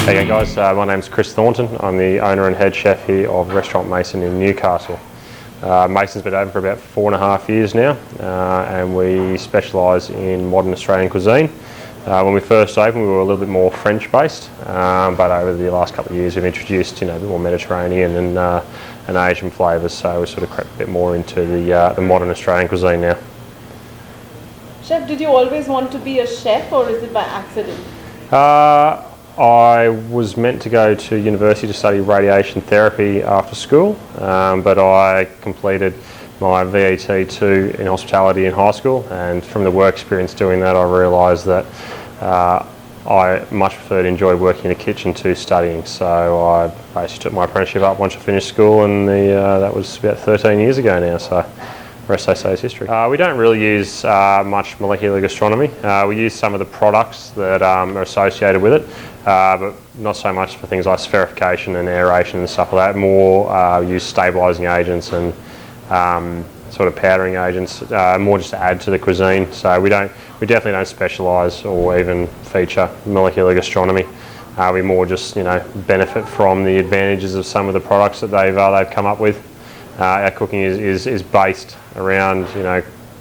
Hey guys, my name's Chris Thornton. I'm the owner and head chef here of Restaurant Mason in Newcastle. Mason's been open for about 4.5 years now, and we specialise in modern Australian cuisine. When we first opened, we were a little bit more French based, but over the last couple of years we've introduced a bit more Mediterranean and Asian flavours, so we sort of crept a bit more into the modern Australian cuisine now. Chef, did you always want to be a chef, or is it by accident? I was meant to go to university to study radiation therapy after school, but I completed my VET2 in hospitality in high school, and from the work experience doing that I realised that I much preferred enjoy working in a kitchen to studying, so I basically took my apprenticeship up once I finished school, and that was about 13 years ago now, so the rest I say is history. We don't really use much molecular gastronomy. We use some of the products that are associated with it, but not so much for things like spherification and aeration and stuff like that. More use stabilising agents and sort of powdering agents, more just to add to the cuisine. So we definitely don't specialise or even feature molecular gastronomy. We more just benefit from the advantages of some of the products that they've come up with. Our cooking is based around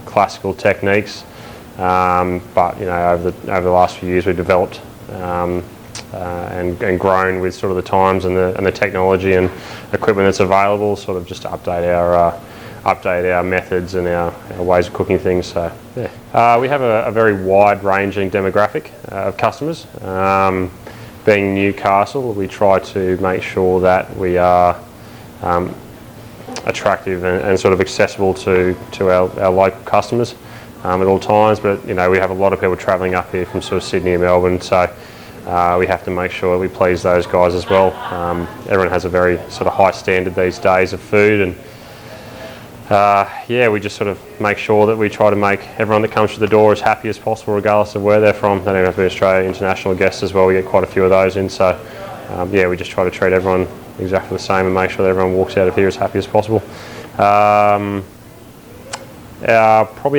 classical techniques, but over the last few years we've developed and grown with sort of the times and the technology and equipment that's available, sort of just to update our methods and our ways of cooking things. So yeah, we have a very wide-ranging demographic of customers. Being Newcastle, we try to make sure that we are attractive and sort of accessible to our local customers at all times, but we have a lot of people travelling up here from sort of Sydney and Melbourne, so we have to make sure that we please those guys as well. Everyone has a very sort of high standard these days of food, and yeah, we just sort of make sure that we try to make everyone that comes through the door as happy as possible regardless of where they're from. They don't even have to be Australia, international guests as well, we get quite a few of those in, so yeah, we just try to treat everyone exactly the same and make sure that everyone walks out of here as happy as possible. Probably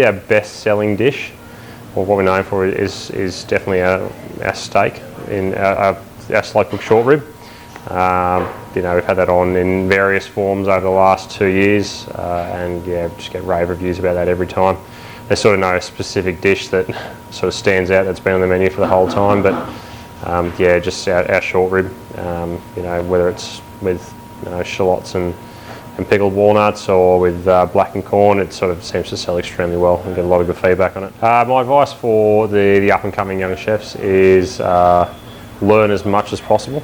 our best selling dish, or what we're known for, is definitely our steak, in our slow cooked short rib. We've had that on in various forms over the last 2 years, and yeah, just get rave reviews about that every time. There's sort of no specific dish that sort of stands out that's been on the menu for the whole time, but yeah, just our short rib, whether it's with shallots and pickled walnuts or with blackened corn, it sort of seems to sell extremely well and get a lot of good feedback on it. My advice for the up and coming young chefs is learn as much as possible.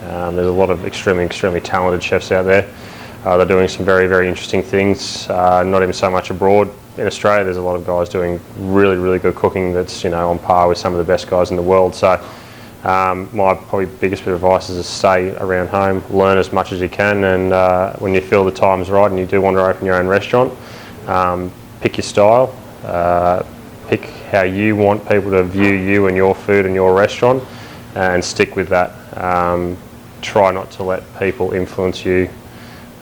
There's a lot of extremely talented chefs out there. They're doing some very interesting things, not even so much abroad. In Australia there's a lot of guys doing really good cooking that's on par with some of the best guys in the world. So my probably biggest bit of advice is to stay around home, learn as much as you can, and when you feel the time's right and you do want to open your own restaurant, pick your style, pick how you want people to view you and your food and your restaurant, and stick with that. Try not to let people influence you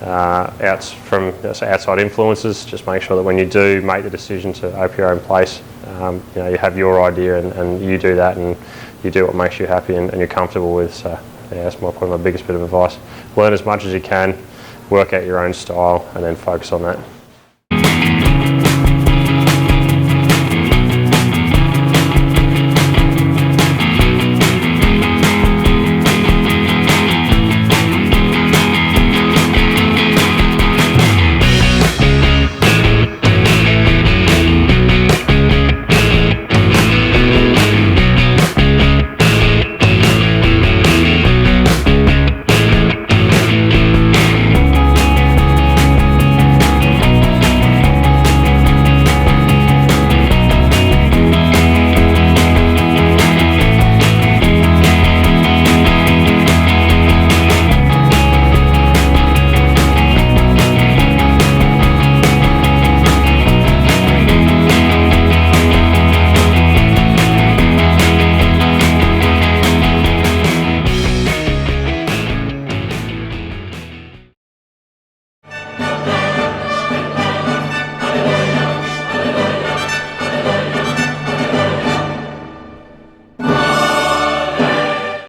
from outside influences. Just make sure that when you do make the decision to open your own place, you have your idea and you do that, and you do what makes you happy and you're comfortable with. So yeah, that's probably my biggest bit of advice. Learn as much as you can, work out your own style, and then focus on that.